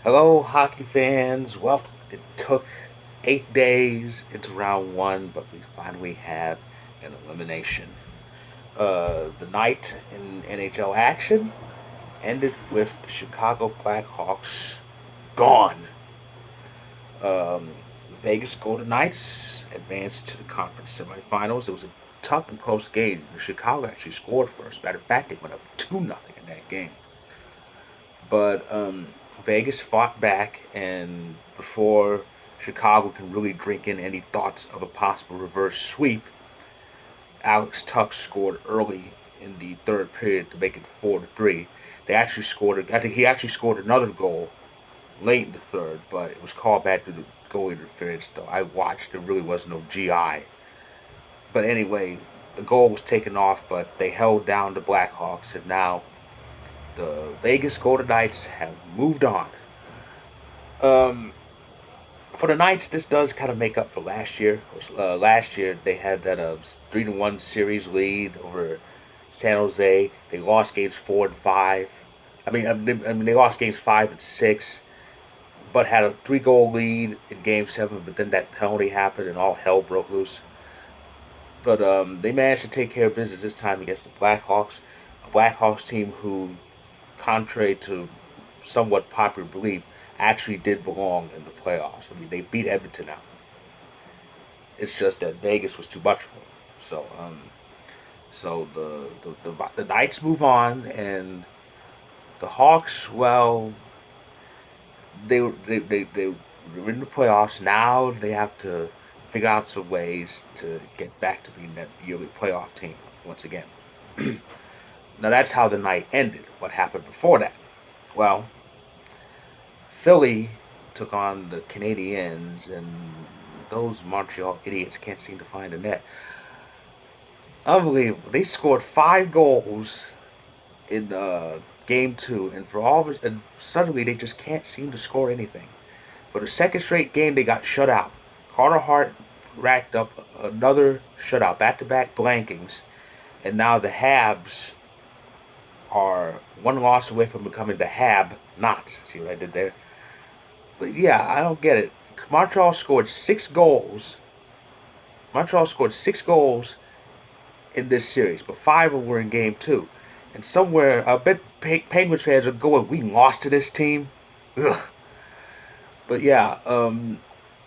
Hello, hockey fans. Well, it took 8 days into round one, but we finally have an elimination. The night in NHL action ended with the Chicago Blackhawks gone. Um, Vegas Golden Knights advanced to the conference semifinals. It was a tough and close game. Chicago actually scored first. Matter of fact, they went up 2-0 in that game. But Vegas fought back, and before Chicago can really drink in any thoughts of a possible reverse sweep, Alex Tuck scored early in the third period to make it 4-3. They actually scored. I think he actually scored another goal late in the third, but it was called back to the goal interference. Though I watched, there really was no GI. But anyway, the goal was taken off, but they held down the Blackhawks, and now the Vegas Golden Knights have moved on. Um, for the Knights, this does kind of make up for last year. Last year they had that 3-1 series lead over San Jose. They lost games 4 and 5. They lost games 5 and 6, but had a 3-goal lead in Game 7. But then that penalty happened and all hell broke loose. But they managed to take care of business this time against the Blackhawks, a Blackhawks team who, contrary to somewhat popular belief, actually did belong in the playoffs. I mean, they beat Edmonton out. It's just that Vegas was too much for them. So the Knights move on, and the Hawks. Well, they were in the playoffs. Now they have to figure out some ways to get back to being that yearly playoff team once again. Now that's how the night ended. What happened before that? Well, Philly took on the Canadiens, and those Montreal idiots can't seem to find a net. Unbelievable. They scored 5 goals in game two, and for all of it, and suddenly they just can't seem to score anything. For the second straight game, they got shut out. Carter Hart racked up another shutout, back-to-back blankings, and now the Habs are one loss away from becoming the Hab Knots. See what I did there? But yeah, I don't get it. Montreal scored 6 goals. Montreal scored 6 goals in this series, but 5 were in game two. And somewhere, I bet Penguins fans are going, "We lost to this team." Ugh. But yeah,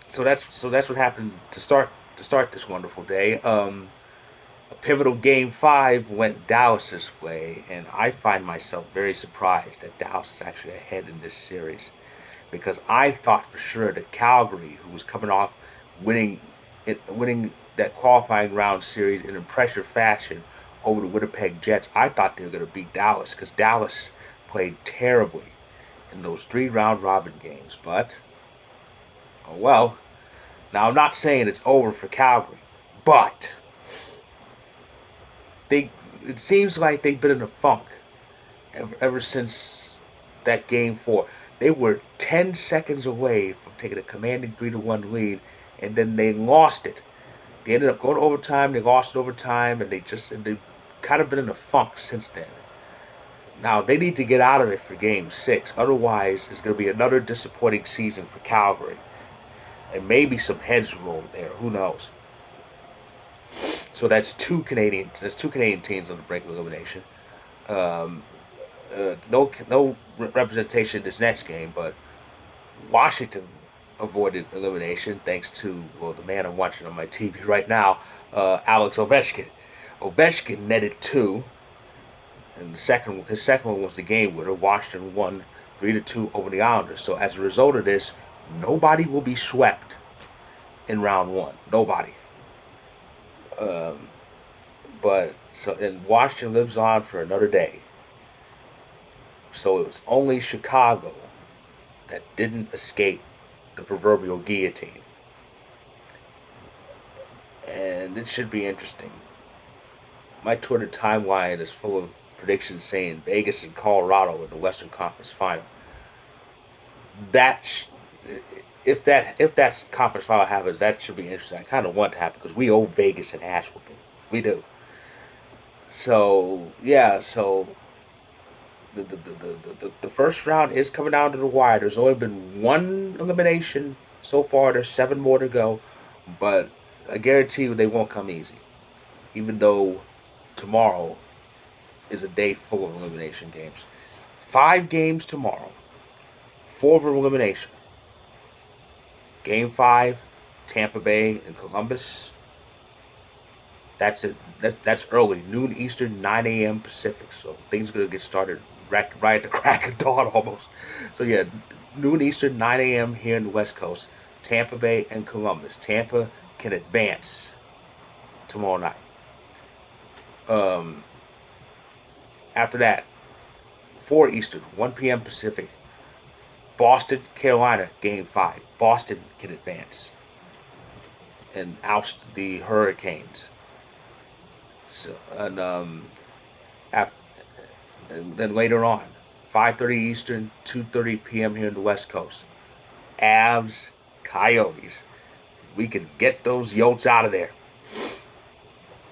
so that's what happened to start this wonderful day. A pivotal game five went Dallas's way, and I find myself very surprised that Dallas is actually ahead in this series, because I thought for sure that Calgary, who was coming off winning winning that qualifying round series in impressive fashion over the Winnipeg Jets, I thought they were going to beat Dallas, because Dallas played terribly in those 3 round robin games. But oh well. Now I'm not saying it's over for Calgary, but they it seems like they've been in a funk ever since that game four. They were 10 seconds away from taking a commanding 3-1 lead, and then they lost it. They ended up going to overtime. They lost it overtime, and they've kind of been in a funk since then. Now they need to get out of it for Game 6. Otherwise, it's going to be another disappointing season for Calgary, and maybe some heads roll there. Who knows? So that's two Canadian. There's two Canadian teams on the brink of elimination. Um, no representation in this next game, but Washington avoided elimination thanks to, well, the man I'm watching on my TV right now, Alex Ovechkin. Ovechkin netted 2, and his second one was the game winner. Washington won 3-2 over the Islanders. So as a result of this, nobody will be swept in round one. Nobody. Um, and Washington lives on for another day. So it was only Chicago that didn't escape the proverbial guillotine. And it should be interesting. My Twitter timeline is full of predictions saying Vegas and Colorado in the Western Conference Final. That's if that conference final happens, that should be interesting. I kind of want it to happen because we owe Vegas an ass whooping. We do. So yeah, so The first round is coming down to the wire. There's only been one elimination so far. There's 7 more to go, but I guarantee you they won't come easy. Even though tomorrow is a day full of elimination games. 5 games tomorrow. 4 of them elimination. Game 5, Tampa Bay and Columbus. That's it. That's early. Noon Eastern, 9 a.m. Pacific. So things are going to get started right at the crack of dawn almost. So yeah, noon Eastern, 9 a.m. here in the West Coast. Tampa Bay and Columbus. Tampa can advance tomorrow night. Um, After that, 4 Eastern, 1 p.m. Pacific. Boston, Carolina, Game 5. Boston can advance and oust the Hurricanes. So, after, and then later on, 5:30 Eastern, 2:30 p.m. here in the West Coast. Avs, Coyotes. We can get those Yotes out of there.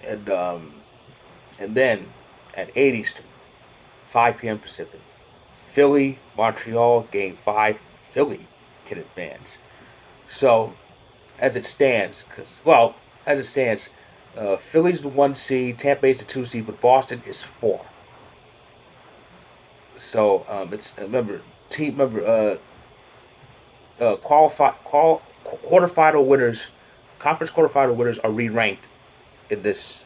And and then at 8 Eastern, 5 p.m. Pacific, Philly, Montreal, Game 5. Philly can advance. So as it stands, Philly's the 1 seed, Tampa Bay's the 2 seed, but Boston is 4. So it's remember team member quarterfinal winners, conference quarterfinal winners are re-ranked in this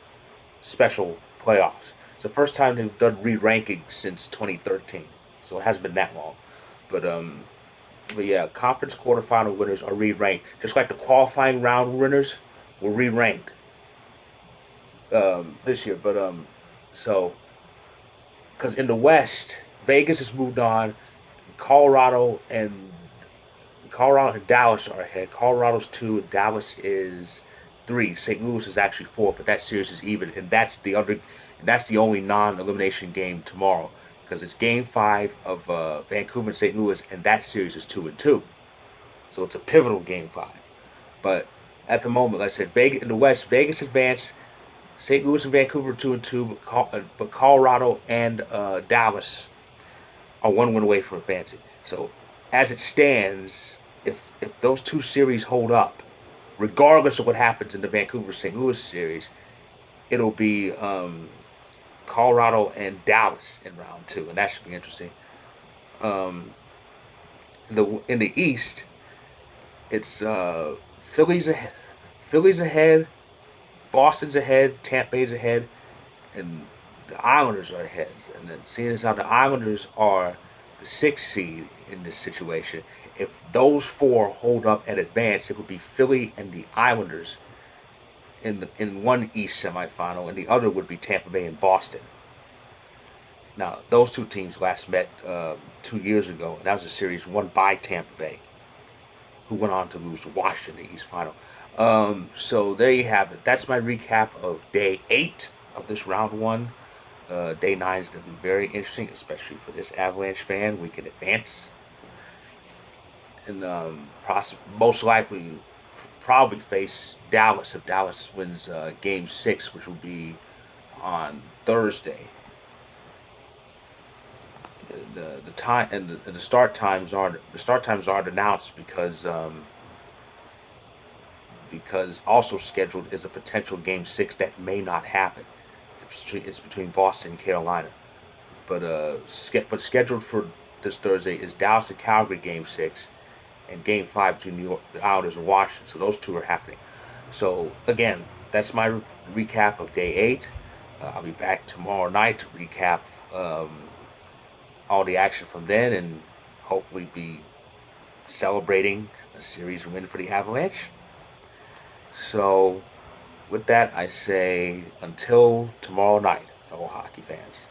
special playoffs. It's the first time they've done re-ranking since 2013, so it hasn't been that long. But yeah, conference quarterfinal winners are re-ranked, just like the qualifying round winners were re-ranked this year. But so because in the West, Vegas has moved on. Colorado and Colorado and Dallas are ahead. Colorado's 2, and Dallas is 3. St. Louis is actually 4, but that series is even, and that's the only non-elimination game tomorrow because it's Game 5 of Vancouver and St. Louis, and that series is 2-2. So it's a pivotal Game 5. But at the moment, like I said, Vegas in the West, Vegas advanced. St. Louis and Vancouver 2-2, but Colorado and Dallas are 1 win away from advancing. So as it stands, if those 2 series hold up, regardless of what happens in the Vancouver St. Louis series, it'll be Colorado and Dallas in round 2, and that should be interesting. Um, in the East, it's Philly's ahead. Philly's ahead. Boston's ahead. Tampa Bay's ahead, and the Islanders are ahead. And then seeing as how the Islanders are the 6th seed in this situation, if those 4 hold up and advance, it would be Philly and the Islanders in one East semifinal, and the other would be Tampa Bay and Boston. Now, those 2 teams last met 2 years ago, and that was a series won by Tampa Bay, who went on to lose to Washington in the East final. So there you have it. That's my recap of Day 8 of this Round 1. Day 9 is going to be very interesting, especially for this Avalanche fan. We can advance. And most likely probably face Dallas if Dallas wins Game 6, which will be on Thursday. The time and the start times aren't announced because also scheduled is a potential Game 6 that may not happen. It's between Boston and Carolina, but scheduled for this Thursday is Dallas and Calgary Game 6, and Game 5 between the Islanders and Washington. So those 2 are happening. So again, that's my recap of Day 8. I'll be back tomorrow night to recap all the action from then, and hopefully be celebrating a series win for the Avalanche. So with that, I say until tomorrow night, fellow hockey fans.